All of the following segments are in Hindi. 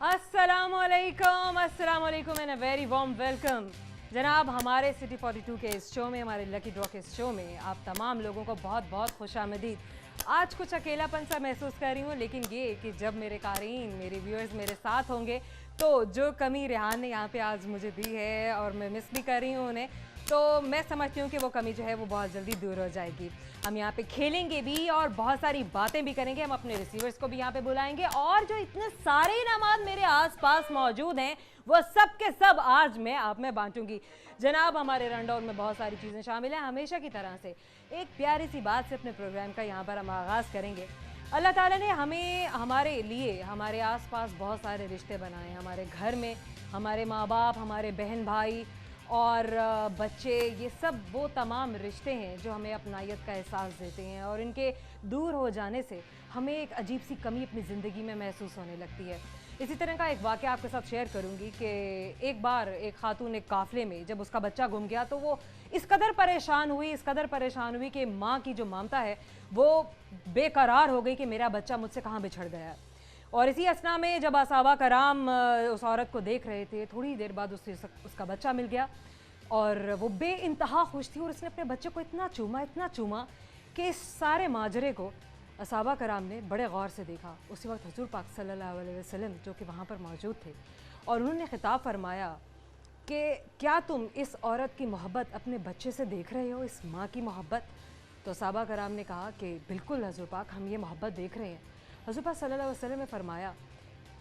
अस्सलाम वालेकुम and a very warm welcome जनाब। हमारे सिटी 42 के इस शो में, हमारे लकी ड्रॉ के इस शो में आप तमाम लोगों को बहुत बहुत खुशामदीद। आज कुछ अकेलापन सा महसूस कर रही हूँ, लेकिन ये कि जब मेरे क़ारीन, मेरे व्यूअर्स मेरे साथ होंगे तो जो कमी रेहान ने यहाँ पे आज मुझे दी है और मैं मिस भी कर रही हूँ उन्हें, तो मैं समझती हूँ कि वो कमी जो है वो बहुत जल्दी दूर हो जाएगी। हम यहाँ पे खेलेंगे भी और बहुत सारी बातें भी करेंगे। हम अपने रिसीवर्स को भी यहाँ पे बुलाएंगे और जो इतने सारे इनामात मेरे आसपास मौजूद हैं वो सब के सब आज मैं आप में बांटूंगी। जनाब, हमारे रनडाउन में बहुत सारी चीज़ें शामिल हैं हमेशा की तरह से। एक प्यारी सी बात से अपने प्रोग्राम का यहाँ पर हम आगाज़ करेंगे। अल्लाह ताला ने हमें, हमारे लिए, हमारे आसपास बहुत सारे रिश्ते बनाए हैं। हमारे घर में हमारे माँ बाप, हमारे बहन भाई और बच्चे, ये सब वो तमाम रिश्ते हैं जो हमें अपनायत का एहसास देते हैं और इनके दूर हो जाने से हमें एक अजीब सी कमी अपनी ज़िंदगी में महसूस होने लगती है। इसी तरह का एक वाक़या आपके साथ शेयर करूंगी कि एक बार एक खातून एक काफ़िले में जब उसका बच्चा गुम गया तो वो इस कदर परेशान हुई कि माँ की जो ममता है वो बेकरार हो गई कि मेरा बच्चा मुझसे कहाँ बिछड़ गया। और इसी असना में जब असहाबा कराम उस औरत को देख रहे थे, थोड़ी देर बाद उसका बच्चा मिल गया और वो बेइंतहा खुश थी और उसने अपने बच्चे को इतना चूमा कि इस सारे माजरे को असहाबा कराम ने बड़े गौर से देखा। उसी वक्त हुजूर पाक सल्लल्लाहु अलैहि वसल्लम जो कि वहाँ पर मौजूद थे और उन्होंने खिताब फरमाया कि क्या तुम इस औरत की मोहब्बत अपने बच्चे से देख रहे हो, इस माँ की मोहब्बत? तो सहाबा कराम ने कहा कि बिल्कुल हुजूर पाक, हम ये मोहब्बत देख रहे हैं। हुजूर पाक सल्लल्लाहु अलैहि वसल्लम ने फरमाया,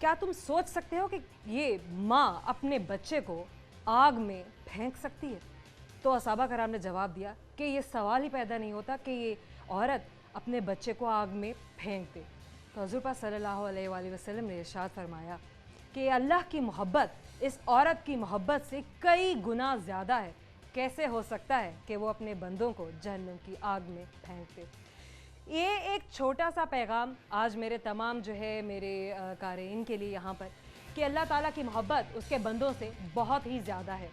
क्या तुम सोच सकते हो कि ये माँ अपने बच्चे को आग में फेंक सकती है? तो असहाबा कराम ने जवाब दिया कि ये सवाल ही पैदा नहीं होता कि ये औरत अपने बच्चे को आग में फेंक दे। तो हुजूर पाक सल्लल्लाहु अलैहि वसल्लम ने इरशाद फरमाया कि अल्लाह की मोहब्बत इस औरत की मोहब्बत से कई गुना ज़्यादा है। कैसे हो सकता है कि वो अपने बंदों को जहन्नम की आग में फेंक दे? ये एक छोटा सा पैगाम आज मेरे तमाम जो है मेरे क़ारीन के लिए यहाँ पर, कि अल्लाह ताला की मोहब्बत उसके बंदों से बहुत ही ज़्यादा है।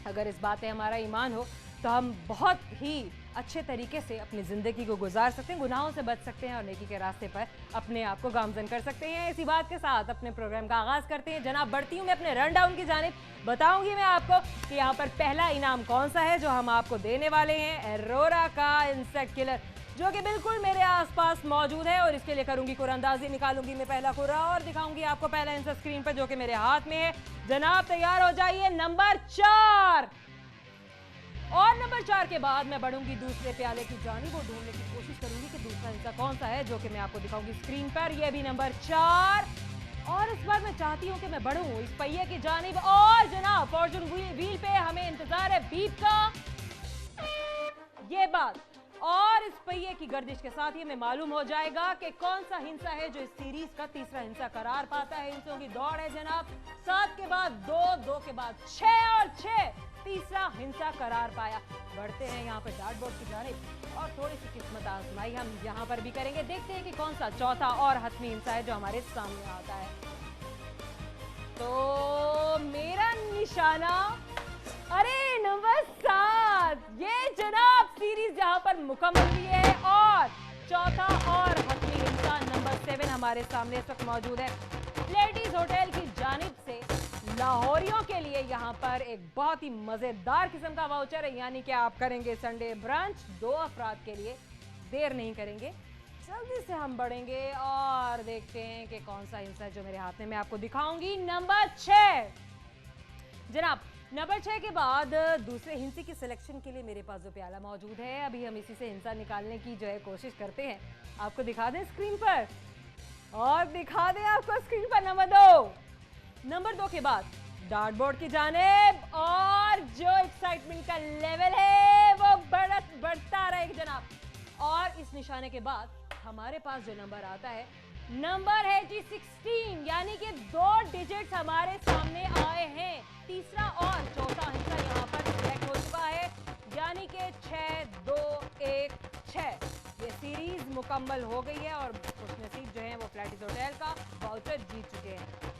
अगर इस बात में हमारा ईमान हो तो हम बहुत ही अच्छे तरीके से अपनी ज़िंदगी को गुजार सकते हैं, गुनाहों से बच सकते हैं और नेकी के रास्ते पर अपने आप को गामजन कर सकते हैं। इसी बात के साथ अपने प्रोग्राम का आगाज़ करते हैं। जनाब, बढ़ती हूँ मैं अपने रन डाउन की जानिब। बताऊंगी मैं आपको कि यहाँ पर पहला इनाम कौन सा है जो हम आपको देने वाले हैं। एरोरा का इंसेक्ट किलर जो कि बिल्कुल मेरे आसपास मौजूद है और इसके लिए करूंगी कुरानंदाजी। निकालूंगी मैं पहला कुरा और दिखाऊंगी आपको पहला आंसर स्क्रीन पर जो कि मेरे हाथ में है। जनाब, तैयार हो जाइए। नंबर 4 और नंबर 4 के बाद मैं बढ़ूंगी दूसरे प्याले की जानिब। वो ढूंढने की कोशिश करूंगी कि दूसरा हिस्सा कौन सा है जो कि मैं आपको दिखाऊंगी स्क्रीन पर। यह भी नंबर 4 और इस बार मैं चाहती हूं कि मैं बढ़ूं इस पहिए की जानिब और जनाब फॉर्चून व्हील पे हमें इंतजार है बीप का। ये बात और इस पहिए की गर्दिश के साथ ही हमें मालूम हो जाएगा कि कौन सा हिंसा है जो इस सीरीज का तीसरा हिंसा करार पाता है। हिंसों की दौड़ है जनाब। 7 के बाद 2, 2 के बाद 6 और 6 तीसरा हिंसा करार पाया। बढ़ते हैं यहाँ पर डार्ट बोर्ड की जानिब और थोड़ी सी किस्मत आजमाई हम यहाँ पर भी करेंगे। देखते हैं कि कौन सा चौथा और हतमी हिंसा है जो हमारे सामने आता है। तो मेरा निशाना, अरे नंबर 7, ये जनाब सीरीज यहाँ पर मुकम्मल हुई है और चौथा और हतमी हिंसा नंबर 7 हमारे सामने इस वक्त मौजूद है। लेडीज होटल की जानिब से लाहौरियों के लिए यहाँ पर एक बहुत ही मज़ेदार किस्म का वाउचर है, यानी कि आप करेंगे संडे ब्रंच 2 अफराद के लिए। देर नहीं करेंगे, जल्दी से हम बढ़ेंगे और देखते हैं कि कौन सा हिंसा जो मेरे हाथ में मैं आपको दिखाऊंगी। नंबर 6 जनाब, नंबर 6 के बाद दूसरे हिंसे की सिलेक्शन के लिए मेरे पास जो प्याला मौजूद है, अभी हम इसी से हिंसा निकालने की जो है कोशिश करते हैं। आपको दिखा दें स्क्रीन पर और दिखा दें आपको स्क्रीन पर नंबर 2 के बाद डार्ट बोर्ड की जानिब और जो एक्साइटमेंट का लेवल है वो बढ़ता रहेगा जनाब। और इस निशाने के बाद हमारे पास जो नंबर आता है, नंबर है जी 16, यानी कि 2 डिजिट्स हमारे सामने आए हैं। तीसरा और चौथा हिस्सा यहाँ पर सिलेक्ट हो चुका है, यानी कि 6, 2, 1, 6। ये सीरीज मुकम्मल हो गई है और खुशनसीब जो है वो फ्लैटिस होटल का वाउचर जीत चुके हैं।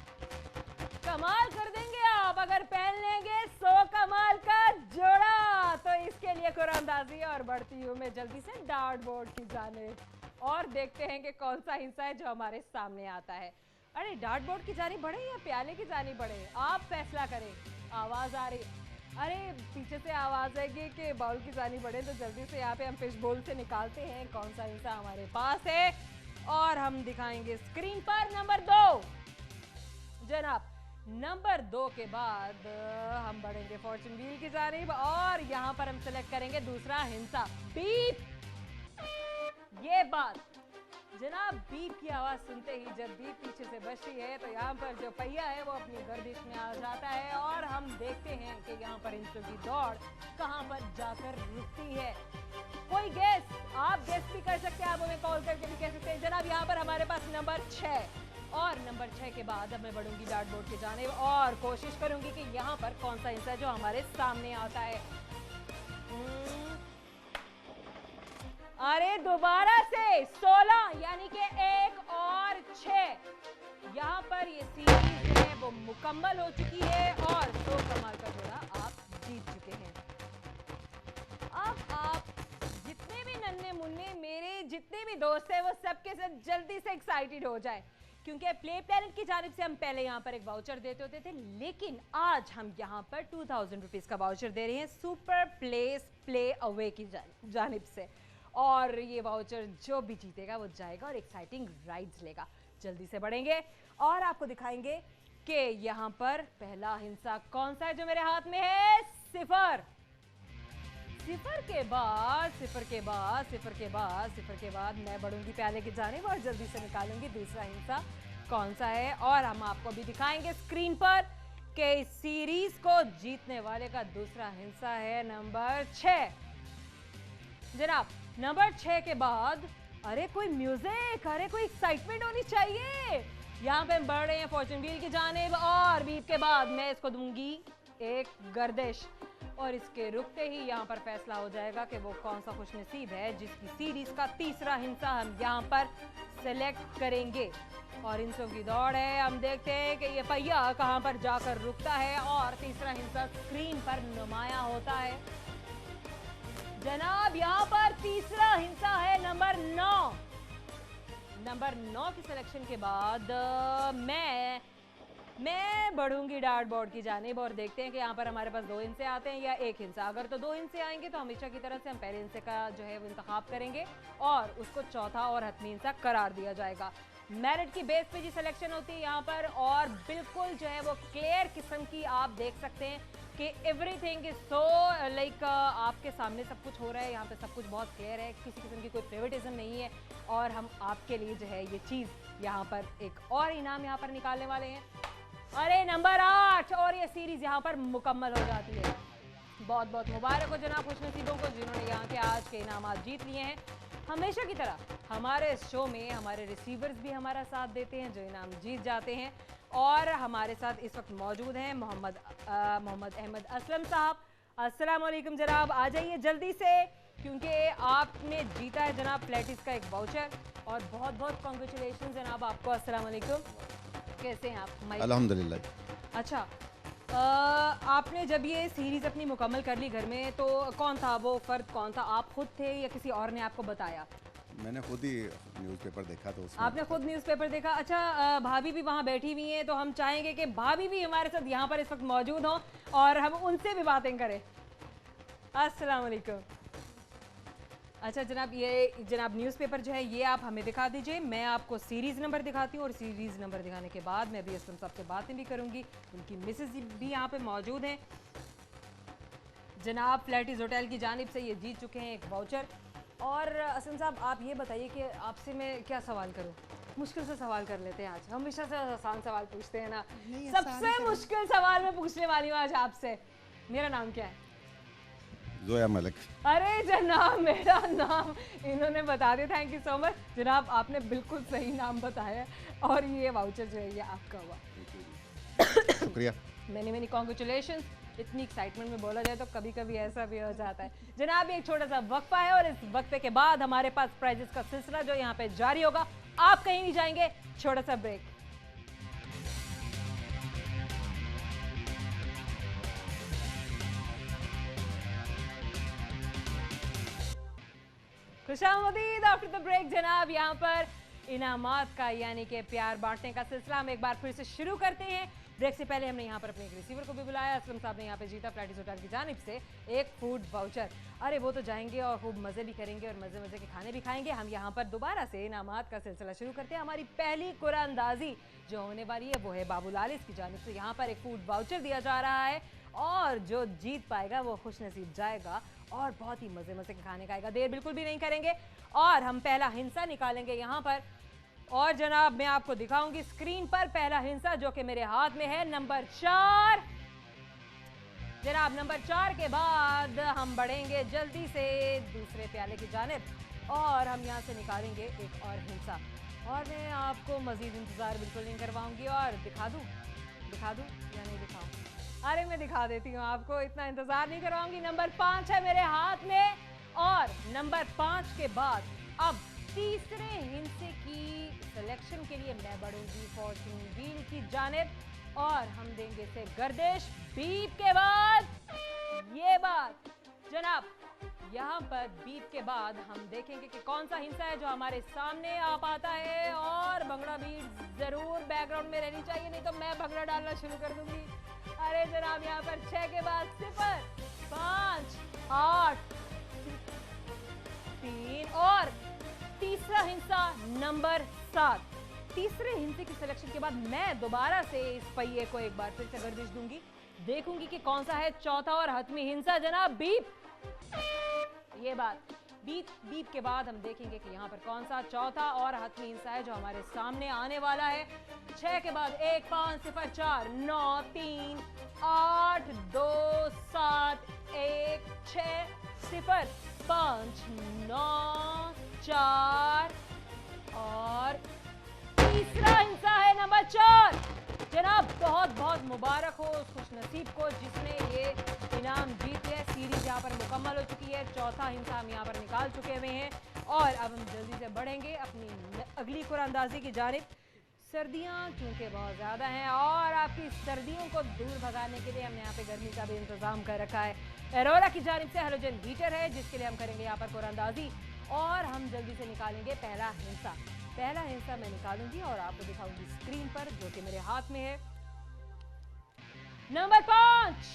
कमाल कर देंगे आप अगर पहन लेंगे 100 कमाल का जोड़ा। तो इसके लिए कुरानंदाजी और बढ़ती हूँ मैं जल्दी से डार्ट बोर्ड की जानिब और देखते हैं कि कौन सा हिस्सा है जो हमारे सामने आता है। अरे डार्ट बोर्ड की जानी बढ़े या प्याले की जानी बढ़े, आप फैसला करें। आवाज आ रही, अरे पीछे से आवाज आएगी कि बाउल की जानी बढ़े, तो जल्दी से यहाँ पे हम फिश बोल से निकालते हैं कौन सा हिस्सा हमारे पास है और हम दिखाएंगे स्क्रीन पर नंबर 2। जनाब नंबर 2 के बाद हम बढ़ेंगे फॉर्चून व्हील की जानिब और यहाँ पर हम सिलेक्ट करेंगे दूसरा हिस्सा बीप। ये बात जनाब, बीप की आवाज सुनते ही जब बीप पीछे से बजती है तो यहाँ पर जो पहिया है वो अपनी गर्दिश में आ जाता है और हम देखते हैं कि यहाँ पर इंचों की दौड़ कहाँ पर जाकर रुकती है। कोई गेस, आप गेस भी कर सकते हैं, आप हमें कॉल करके भी कह सकते हैं। जनाब यहाँ पर हमारे पास नंबर 6 और नंबर 6 के बाद अब मैं बढ़ूंगी डार्ट बोर्ड की जानिब और कोशिश करूंगी कि यहाँ पर कौन सा हिस्सा जो हमारे सामने आता है। अरे दोबारा से 16 यानी कि 1 और 6, यहाँ पर ये सीरीज है वो मुकम्मल हो चुकी है और 100 कमाल का जोड़ा आप जीत चुके हैं। अब आप जितने भी नन्हे मुन्ने मेरे जितने भी दोस्त हैं वो सबके सब जल्दी से एक्साइटेड हो जाए, क्योंकि प्ले प्लैनेट की जानिब से हम पहले यहाँ पर एक वाउचर देते होते थे, लेकिन आज हम यहाँ पर 2000 रुपीज़ का वाउचर दे रहे हैं सुपर प्लेस प्ले अवे की जानिब से। और ये वाउचर जो भी जीतेगा वो जाएगा और एक्साइटिंग राइड्स लेगा। जल्दी से बढ़ेंगे और आपको दिखाएंगे कि यहाँ पर पहला हिस्सा कौन सा है जो मेरे हाथ में है। सिफर के बाद मैं बढ़ूंगी प्याले की जानिब और जल्दी से निकालूंगी दूसरा हिस्सा कौन सा है और हम आपको भी दिखाएंगे स्क्रीन पर कि इस सीरीज को जीतने वाले का दूसरा हिस्सा है नंबर 6। जनाब नंबर 6 के बाद अरे कोई म्यूजिक, अरे कोई एक्साइटमेंट होनी चाहिए। यहाँ पे हम बढ़ रहे हैं फॉर्चून व्हील की जानिब और बीप के बाद मैं इसको दूंगी एक गर्दिश और इसके रुकते ही यहाँ पर फैसला हो जाएगा कि वो कौन सा खुशनसीब है जिसकी सीरीज का तीसरा हिस्सा हम यहाँ पर सेलेक्ट करेंगे। और इंचों की दौड़ है, हम देखते हैं कि ये पहिया कहाँ पर जाकर रुकता है और तीसरा हिस्सा स्क्रीन पर नुमाया होता है। जनाब यहाँ पर तीसरा हिस्सा है नंबर 9। नंबर 9 की सिलेक्शन के बाद मैं बढ़ूंगी डार्ट बोर्ड की जानिब और देखते हैं कि यहाँ पर हमारे पास 2 हिस्से आते हैं या एक हिस्सा। अगर तो 2 हिस्से आएंगे तो हमेशा की तरह से हम पहले हिस्से का जो है वो इंतखाब करेंगे और उसको चौथा और हतमी हिस्सा करार दिया जाएगा। मेरिट की बेस पे जी सिलेक्शन होती है यहाँ पर और बिल्कुल जो है वो क्लियर किस्म की आप देख सकते हैं कि एवरीथिंग इज सो लाइक आपके सामने सब कुछ हो रहा है। यहाँ पे सब कुछ बहुत क्लियर है, किसी किस्म की कोई फेवरेटिज्म नहीं है और हम आपके लिए जो है ये चीज़ यहाँ पर एक और इनाम यहाँ पर निकालने वाले हैं। अरे नंबर 8 और ये सीरीज यहाँ पर मुकम्मल हो जाती है। बहुत बहुत मुबारक हो जनाब खुशनसीबों को जिन्होंने यहाँ के आज के इनामात जीत लिए हैं। हमेशा की तरह हमारे शो में हमारे रिसीवर्स भी हमारा साथ देते हैं जो इनाम जीत जाते हैं और हमारे साथ इस वक्त मौजूद हैं मोहम्मद अहमद असलम साहब। अस्सलाम वालेकुम जनाब, आ जाइए जल्दी से क्योंकि आपने जीता है जनाब प्लेटिस का एक वाउचर और बहुत बहुत कॉन्ग्रेचुलेशन जनाब आपको। अस्सलाम वालेकुम, कैसे हैं आप? अल्हम्दुलिल्लाह। अच्छा, आपने जब ये सीरीज़ अपनी मुकम्मल कर ली घर में तो कौन था वो फ़र्द, कौन था? आप खुद थे या किसी और ने आपको बताया? मैंने खुद ही न्यूज़पेपर देखा तो उसमें आपने खुद न्यूज़पेपर देखा। अच्छा, भाभी भी वहाँ बैठी हुई हैं तो हम चाहेंगे कि भाभी भी हमारे साथ यहाँ पर इस वक्त मौजूद हों और हम उनसे भी बातें करें। अस्सलाम वालेकुम। अच्छा जनाब, ये जनाब न्यूज़पेपर जो है ये आप हमें दिखा दीजिए, मैं आपको सीरीज़ नंबर दिखाती हूँ और सीरीज़ नंबर दिखाने के बाद मैं भी असलम साहब से बातें भी करूँगी, उनकी मिसेस भी यहाँ पे मौजूद हैं। जनाब फ्लैटिस होटल की जानिब से ये जीत चुके हैं एक वाउचर। और असलम साहब आप ये बताइए कि आपसे मैं क्या सवाल करूँ? मुश्किल से सवाल कर लेते हैं आज, हमेशा से आसान सवाल पूछते हैं ना। सबसे मुश्किल सवाल मैं पूछने वाली हूँ आज आपसे। मेरा नाम क्या है? जोया मलिक। अरे जनाब मेरा नाम इन्होंने बता दिया, थैंक यू सो मच जनाब, आपने बिल्कुल सही नाम बताया और ये वाउचर जो है ये आपका हुआ। शुक्रिया। Many congratulation. इतनी एक्साइटमेंट में बोला जाए तो कभी कभी ऐसा भी हो जाता है। जनाब एक छोटा सा वक्फा है और इस वक्फे के बाद हमारे पास प्राइजेस का सिलसिला जो यहाँ पे जारी होगा। आप कहीं नहीं जाएंगे, छोटा सा ब्रेक। खुशामदीद आफ्टर द ब्रेक जनाब। यहाँ पर इनामात का यानी कि प्यार बांटने का सिलसिला हम एक बार फिर से शुरू करते हैं। ब्रेक से पहले हमने यहाँ पर अपने एक रिसीवर को भी बुलाया। असलम साहब ने यहाँ पे जीता फ्लैटिस होटल की जानिब से एक फूड वाउचर। अरे वो तो जाएंगे और खूब मज़े भी करेंगे और मज़े मज़े के खाने भी खाएंगे। हम यहाँ पर दोबारा से इनामात का सिलसिला शुरू करते हैं। हमारी पहली कुरानंदाजी जो होने वाली है वो है बाबू लालिस की जानिब से। यहाँ पर एक फूड वाउचर दिया जा रहा है और जो जीत पाएगा वो खुश नसीब जाएगा और बहुत ही मज़े मज़े के खाने खाएगा। देर बिल्कुल भी नहीं करेंगे और हम पहला हिस्सा निकालेंगे यहाँ पर। और जनाब मैं आपको दिखाऊंगी स्क्रीन पर पहला हिस्सा जो कि मेरे हाथ में है नंबर 4। जनाब नंबर 4 के बाद हम बढ़ेंगे जल्दी से दूसरे प्याले की जानिब और हम यहाँ से निकालेंगे एक और हिस्सा। और मैं आपको मजीद इंतज़ार बिल्कुल नहीं करवाऊंगी और दिखा दूँ या नहीं दिखाऊँ? अरे मैं दिखा देती हूँ आपको, इतना इंतज़ार नहीं करवाऊंगी। नंबर 5 है मेरे हाथ में और नंबर 5 के बाद अब तीसरे हिस्से की सिलेक्शन के लिए मैं बढ़ूंगी फॉर्चून व्हील की जानिब और हम देंगे इसे गर्दिश। बीप के बाद ये बात जनाब, यहाँ पर बीप के बाद हम देखेंगे कि कौन सा हिस्सा है जो हमारे सामने आ पाता है। और भंगड़ा बीट जरूर बैकग्राउंड में रहनी चाहिए, नहीं तो मैं भंगड़ा डालना शुरू कर दूंगी। अरे जनाब यहाँ पर 6 के बाद 0, 5, 8, 3 और तीसरा हिस्सा नंबर 7। तीसरे हिस्से की सिलेक्शन के बाद मैं दोबारा से इस पहिए को एक बार फिर से गर्दिश दूंगी, देखूंगी कि कौन सा है चौथा और हतमी हिस्सा। जनाब बीप, ये बात बीप के बाद हम देखेंगे कि यहाँ पर कौन सा चौथा और हतमी हिस्सा है जो हमारे सामने आने वाला है। 6 के बाद 1, 5, 0, 4, 9, 3, 8, 2, 7, 1, 6, 0, 5, 9, 4 और तीसरा हिस्सा है नंबर 4। जनाब बहुत बहुत मुबारक हो उस खुशनसीब को जिसने ये इनाम जीत लिया। सीरीज यहाँ पर मुकम्मल हो चुकी है, चौथा हिस्सा हम यहाँ पर निकाल चुके हुए हैं और अब हम जल्दी से बढ़ेंगे अपनी अगली कुरानंदाजी की जानिब। सर्दियाँ चूँकि बहुत ज़्यादा हैं और आपकी सर्दियों को दूर भगाने के लिए हमने यहाँ पे गर्मी का भी इंतज़ाम कर रखा है। एरोरा की जानिब से हेलोजन हीटर है जिसके लिए हम करेंगे यहाँ पर कुरानंदाजी और हम जल्दी से निकालेंगे पहला हिस्सा। पहला हिस्सा मैं निकालूंगी और आपको दिखाऊंगी स्क्रीन पर जो कि मेरे हाथ में है। नंबर 5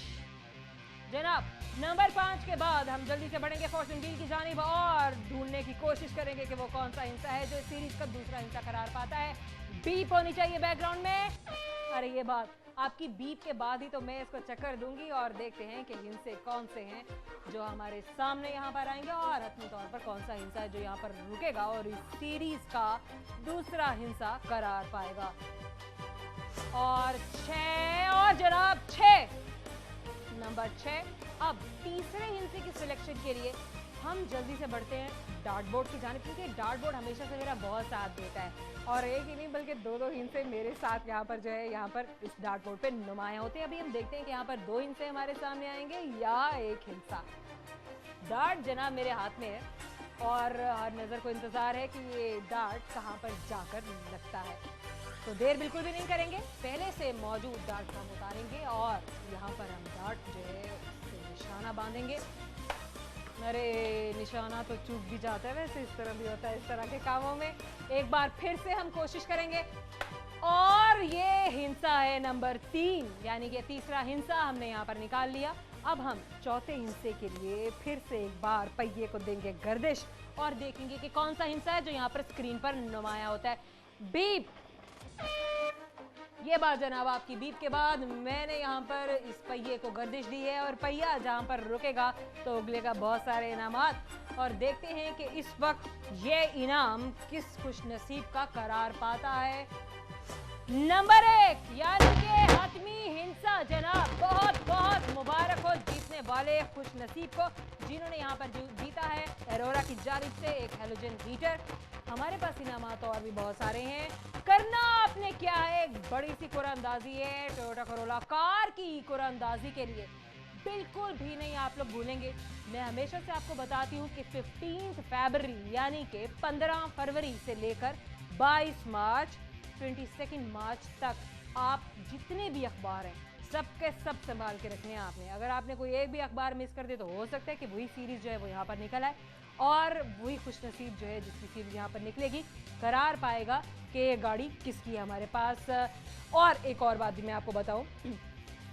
जनाब, नंबर 5 के बाद हम जल्दी से बढ़ेंगे फॉर्चून व्हील की जानिब और ढूंढने की कोशिश करेंगे कि वो कौन सा हिस्सा है जो इस सीरीज का दूसरा हिस्सा करार पाता है। बीप होनी चाहिए बैकग्राउंड में। अरे ये बात, आपकी बीप के बाद ही तो मैं इसको चक्कर दूंगी और देखते हैं कि हिस्से कौन से हैं जो हमारे सामने यहाँ पर आएंगे और हतमी तौर पर कौन सा हिस्सा है जो यहाँ पर रुकेगा और इस सीरीज का दूसरा हिस्सा करार पाएगा। और 6 और जनाब 6, नंबर 6। अब तीसरे हिस्से की सिलेक्शन के लिए हम जल्दी से बढ़ते हैं डार्ट बोर्ड की जानिब, क्योंकि डार्ट बोर्ड हमेशा से मेरा बहुत साथ देता है और एक ही नहीं बल्कि दो हिस्से मेरे साथ यहाँ पर जो है यहाँ पर इस डार्ट बोर्ड पे नुमाया होते हैं। अभी हम देखते हैं कि यहाँ पर 2 हिस्से हमारे सामने आएंगे या एक हिस्सा। डार्ट जनाब मेरे हाथ में है और हर नज़र को इंतज़ार है कि ये डार्ट कहाँ पर जाकर लगता है, तो देर बिल्कुल भी नहीं करेंगे, पहले से मौजूद डार्ट को हम उतारेंगे और यहाँ पर हम डार्ट जो है उससे निशाना बांधेंगे। अरे निशाना तो चूक भी जाता है, वैसे इस तरह भी होता है इस तरह के कामों में। एक बार फिर से हम कोशिश करेंगे और ये हिस्सा है नंबर 3 यानी कि तीसरा हिस्सा हमने यहाँ पर निकाल लिया। अब हम चौथे हिस्से के लिए फिर से एक बार पहिए को देंगे गर्दिश और देखेंगे कि कौन सा हिस्सा है जो यहाँ पर स्क्रीन पर नुमाया होता है। बीप, ये बात जनाब आपकी बीप के बाद मैंने यहाँ पर इस पहिए को गर्दिश दी है और पहिया जहाँ पर रुकेगा तो उगलेगा बहुत सारे इनामात और देखते हैं कि इस वक्त ये इनाम किस खुशनसीब का करार पाता है। नंबर 1 यानी कि हतमी हिस्सा। जनाब बहुत बहुत मुबारक हो जीतने वाले खुशनसीब को जिन्होंने यहाँ पर जीता है एरोरा की जानिब से एक हेलोजन हीटर। हमारे पास इनामात और भी बहुत सारे हैं। करना आपने क्या है, एक बड़ी सी कुरानंदाजी है टोयोटा कोरोला कार की कुरानंदाजी के लिए बिल्कुल भी नहीं आप लोग भूलेंगे। मैं हमेशा से आपको बताती हूँ कि 15 फरवरी यानी कि 15 फरवरी से लेकर 22 मार्च 22 मार्च तक आप जितने भी अखबार हैं सबके सब संभाल के रखने हैं आपने। अगर आपने कोई एक भी अखबार मिस कर दे तो हो सकता है कि वही सीरीज जो है वो यहाँ पर निकल आए और वही खुशनसीब जो है जिसकी सीरीज यहाँ पर निकलेगी करार पाएगा कि ये गाड़ी किसकी है हमारे पास। और एक और बात भी मैं आपको बताऊं,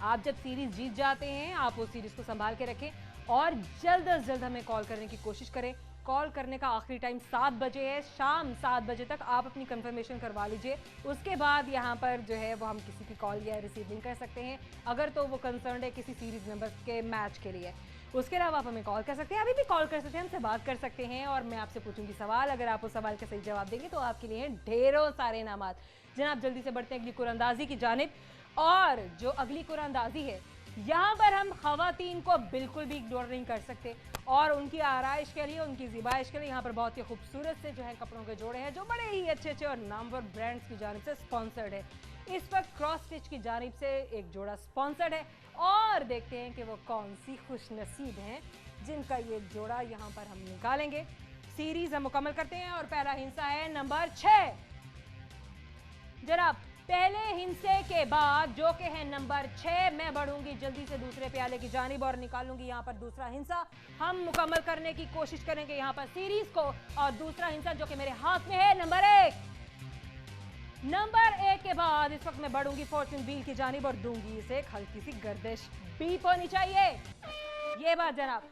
आप जब सीरीज जीत जाते हैं आप उस सीरीज को संभाल के रखें और जल्द से जल्द हमें कॉल करने की कोशिश करें। कॉल करने का आखिरी टाइम 7 बजे है, शाम 7 बजे तक आप अपनी कंफर्मेशन करवा लीजिए। उसके बाद यहाँ पर जो है वो हम किसी की कॉल या रिसीव नहीं कर सकते हैं, अगर तो वो कंसर्न है किसी सीरीज मेंबर के मैच के लिए। उसके अलावा आप हमें कॉल कर सकते हैं, अभी भी कॉल कर सकते हैं, हमसे बात कर सकते हैं और मैं आपसे पूछूंगी सवाल। अगर आप उस सवाल का सही जवाब देंगे तो आपके लिए ढेरों सारे इनामात। जनाब जल्दी से बढ़ते हैं अगली कुरअंदाजी की जानिब। और जो अगली कुरअंदाजी है यहाँ पर हम खवातीन को बिल्कुल भी इग्नोर नहीं कर सकते और उनकी आराइश के लिए, उनकी ज़िबाइश के लिए यहाँ पर बहुत ही खूबसूरत से जो है कपड़ों के जोड़े हैं जो बड़े ही अच्छे अच्छे और नामवर ब्रांड्स की जानिब से स्पॉन्सर्ड है। इस वक्त क्रॉस स्टिच की जानिब से एक जोड़ा स्पॉन्सर्ड है और देखते हैं कि वो कौन सी खुशनसीब हैं जिनका ये जोड़ा यहाँ पर हम निकालेंगे। सीरीज हम मुकम्मल करते हैं और पहला हिस्सा है नंबर 6। जनाब पहले हिस्से के बाद जो कि है नंबर 6, मैं बढ़ूंगी जल्दी से दूसरे प्याले की जानिब और निकालूंगी यहाँ पर दूसरा हिस्सा। हम मुकम्मल करने की कोशिश करेंगे यहाँ पर सीरीज को और दूसरा हिस्सा जो कि मेरे हाथ में है नंबर 1। नंबर 1 के बाद इस वक्त मैं बढ़ूंगी फॉर्च्यून व्हील की जानिब और दूंगी इसे एक हल्की सी गर्दिश। बीप होनी चाहिए, ये बात जनाब।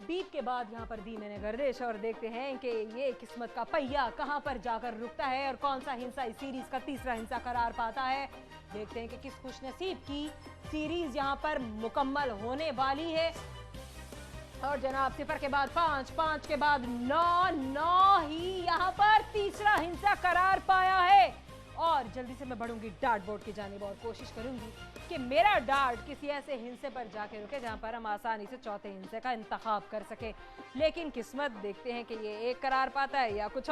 बीप के बाद यहाँ पर दी मैंने गर्दिश और देखते हैं कि ये किस्मत का पहिया कहाँ पर जाकर रुकता है और कौन सा हिस्सा इस सीरीज का तीसरा हिस्सा करार पाता है। देखते हैं कि किस खुशनसीब की सीरीज यहाँ पर मुकम्मल होने वाली है। और जनाब 0 के बाद 5, 5 के बाद 9, 9 ही यहाँ पर तीसरा हिस्सा करार पाया है। और जल्दी से मैं बढ़ूंगी डार्ट बोर्ड की जानिब और कोशिश करूंगी कि मेरा डार्ट किसी ऐसे हिस्से पर जाके रुके जहां पर हम आसानी से चौथे हिस्से का इंतखाब कर सके। लेकिन किस्मत देखते हैं कि ये एक करार पाता है या कुछ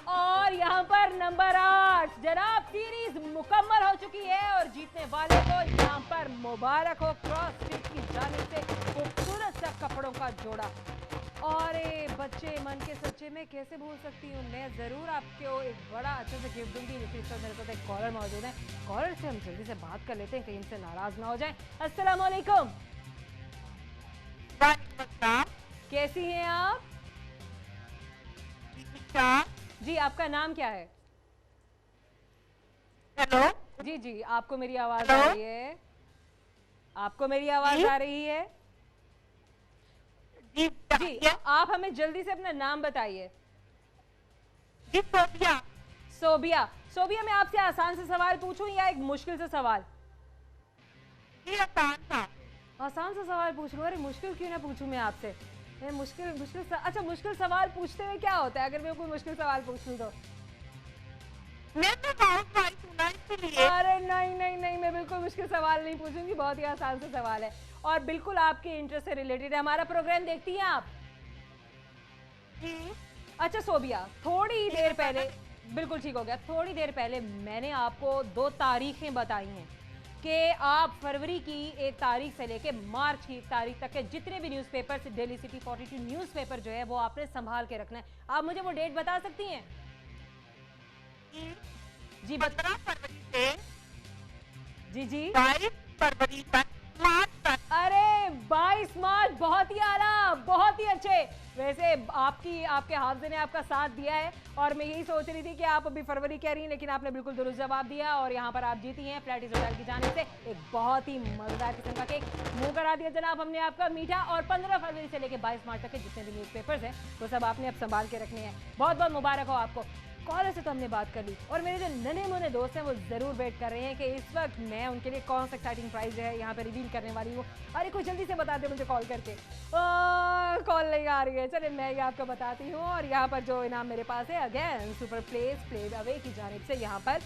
और यहाँ पर नंबर 8। जनाब सीरीज मुकम्मल हो चुकी है और जीतने वाले को यहाँ पर मुबारक हो। क्रॉस स्टिच की जानिब से खूबसूरत सा कपड़ों का जोड़ा। और बच्चे मन के सच्चे में कैसे भूल सकती हूँ, मैं ज़रूर आपको एक बड़ा अच्छे से गिफ्ट दूंगी। लेकिन इस वक्त मेरे साथ एक कॉलर मौजूद है, कॉलर से हम जल्दी से बात कर लेते हैं कहीं इनसे नाराज़ ना हो जाए। अस्सलाम वालेकुम। कैसी हैं आप? जी आपका नाम क्या है? हेलो जी जी आपको मेरी आवाज़ आ रही है? आपको मेरी आवाज़ आ रही है? जी जी आप हमें जल्दी से अपना नाम बताइए। जी सोबिया। सोबिया। सोबिया मैं आपसे आसान से सवाल पूछूं या एक मुश्किल से सवाल? जी आसान था। आसान सा सवाल पूछ लूं? अरे मुश्किल क्यों ना पूछूं मैं आपसे? मैं अच्छा मुश्किल सवाल पूछते हुए क्या होता है अगर मैं कोई मुश्किल सवाल पूछ लूं तो? मैं तो हाउसवाइफ हूं ना इसलिए। अरे नहीं नहीं नहीं, मैं बिल्कुल मुश्किल सवाल नहीं पूछूंगी, बहुत ही आसान सा सवाल है और बिल्कुल आपके इंटरेस्ट से रिलेटेड है। हमारा प्रोग्राम देखती हैं आप? अच्छा सोबिया, थोड़ी देर पहले, बिल्कुल ठीक हो गया, थोड़ी देर पहले मैंने आपको 2 तारीखें बताई हैं कि आप फरवरी की 1 तारीख से लेके मार्च की 1 तारीख तक के जितने भी न्यूज़पेपर से डेली सिटी 42 न्यूज़पेपर जो है वो आपने संभाल के रखना है। आप मुझे वो डेट बता सकती हैं? जी 15 फरवरी से जी जी 22 फरवरी तक, मार्च तक। अरे 22 मार्च, बहुत ही आला, बहुत ही अच्छे। वैसे आपके हाफिज़ ने आपका साथ दिया है और मैं यही सोच रही थी कि आप अभी फरवरी कह रही हैं, लेकिन आपने बिल्कुल दुरुस्त जवाब दिया और यहाँ पर आप जीती हैं फ्लैटिस होटल की जानिब से एक बहुत ही मजेदार किस्म का केक। मुंह करा दिया जनाब हमने आपका मीठा। और 15 फरवरी से लेकर 22 मार्च तक के जितने भी न्यूज़पेपर्स हैं वो सब आपने अब संभाल के रखने हैं। बहुत बहुत मुबारक हो आपको। कॉलर से तो हमने बात कर ली और मेरे जो नन्हे मुन्ने दोस्त हैं वो ज़रूर वेट कर रहे हैं कि इस वक्त मैं उनके लिए कौन सा एक्साइटिंग प्राइस जो है यहाँ पे रिवील करने वाली हूँ। अरे कोई जल्दी से बता दे मुझे कॉल करके। कॉल नहीं आ रही है, चलिए मैं ये आपको बताती हूँ। और यहाँ पर जो इनाम मेरे पास है again super place played away की जानिब से यहाँ पर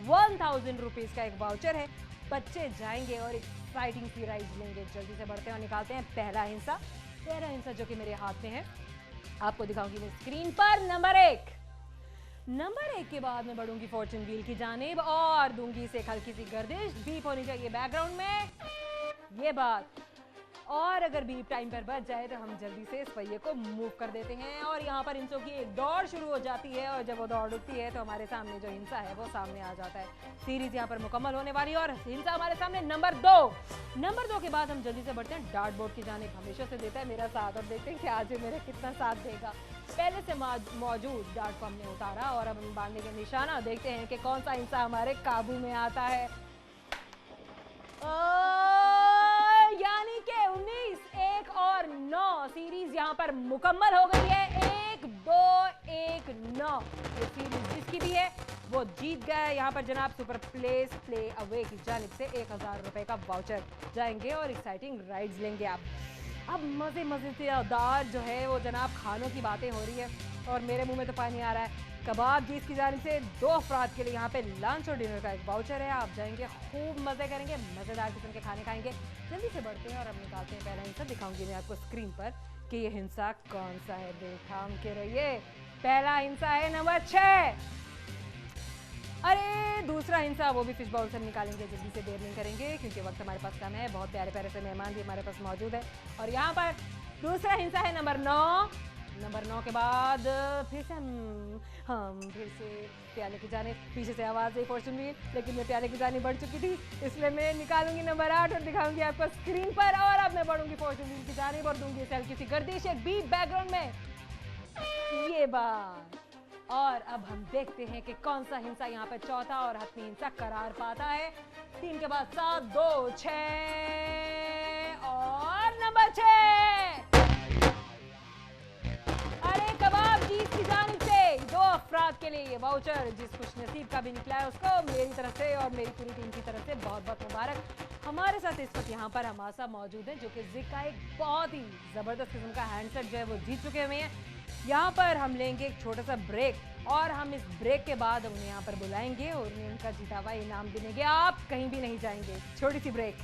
1000 रुपीज़ का एक वाउचर है। बच्चे जाएंगे और एक्साइटिंग सी प्राइज लेंगे। जल्दी से बढ़ते हैं और निकालते हैं पहला हिस्सा जो कि मेरे हाथ में है, आपको दिखाऊंगी मैं स्क्रीन पर। नंबर 1 के बाद मैं बढ़ूंगी फॉर्च्यून व्हील की जानिब और दूंगी इसे एक हल्की सी गर्दिश। बीप होनी चाहिए बैकग्राउंड में, ये बात। और अगर बीप टाइम पर बच जाए तो हम जल्दी से इस पहिए को मूव कर देते हैं और यहाँ पर हिंसों की एक दौड़ शुरू हो जाती है और जब वो दौड़ उठती है तो हमारे सामने जो हिंसा है वो सामने आ जाता है। सीरीज यहाँ पर मुकम्मल होने वाली है और हिंसा हमारे सामने नंबर 2 के बाद हम जल्दी से बढ़ते हैं डार्ट बोर्ड की जानिब। हमेशा से देता है मेरा साथ और देखते हैं कि आज ये मेरा कितना साथ देगा। पहले से मौजूद डार्ट को हमने उतारा और अब हम बांधने के निशाना देखते हैं कि कौन सा हिंसा हमारे काबू में आता है। यानी कि 19, 1 और 9 सीरीज यहाँ पर मुकम्मल हो गई है। 1, 2, 1, 9 ये सीरीज जिसकी भी है वो जीत गया है। यहाँ पर जनाब सुपर प्लेस प्ले अवे की जानिब से 1000 रुपए का वाउचर जाएंगे और एक्साइटिंग राइड्स लेंगे आप। अब मजे मजे से दार जो है वो जनाब खानों की बातें हो रही है और मेरे मुंह में तो पानी आ रहा है। कबाब जीत की जानिब से 2 अफराद के लिए यहाँ पे लंच और डिनर का एक वाउचर है। आप जाएंगे, खूब मजे करेंगे, मजेदार किस्म के खाने खाएंगे। जल्दी से बढ़ते हैं और अब निकालते हैं पहला हिंसा। दिखाऊंगी मैं आपको स्क्रीन पर कि ये हिंसा कौन सा है। देखा के रहिए, पहला हिंसा है नंबर 6। अरे दूसरा हिंसा वो भी फिश बाउल से निकालेंगे, जल्दी से देर नहीं करेंगे क्योंकि वक्त हमारे पास कम है। बहुत प्यारे प्यारे से मेहमान भी हमारे पास मौजूद है। और यहाँ पर दूसरा हिंसा है नंबर 9। नंबर 9 के बाद फिर से हम फिर से प्याले की जाने, पीछे से आवाज़ आई फॉर्चून व्हील, लेकिन मैं प्याले की जाने बढ़ चुकी थी इसलिए मैं निकालूंगी नंबर 8 और दिखाऊंगी आपको स्क्रीन पर। और अब मैं बढ़ूंगी फॉर्चून व्हील की जाने और दूंगी इसे हल्की सी गर्दिश एक बीट बैकग्राउंड में ये बात। और अब हम देखते हैं कि कौन सा हिंसा यहाँ पर चौथा और हतमी हिंसा करार पाता है। 3 के बाद 7, 2, 6 और नंबर 6। अरे कबाब जीत की जानिब से 2 अफराद के लिए ये वाउचर, जिस खुश नसीब का भी निकला है उसको मेरी तरफ से और मेरी पूरी टीम की तरफ से बहुत बहुत मुबारक। हमारे साथ इस वक्त यहाँ पर हमासा मौजूद है जो कि जिक का एक बहुत ही ज़बरदस्त किस्म का हैंडसेट जो है वो जीत चुके हुए हैं। यहाँ पर हम लेंगे एक छोटा सा ब्रेक और हम इस ब्रेक के बाद उन्हें यहाँ पर बुलाएंगे और उन्हें उनका जीता हुआ इनाम देंगे। आप कहीं भी नहीं जाएंगे, छोटी सी ब्रेक।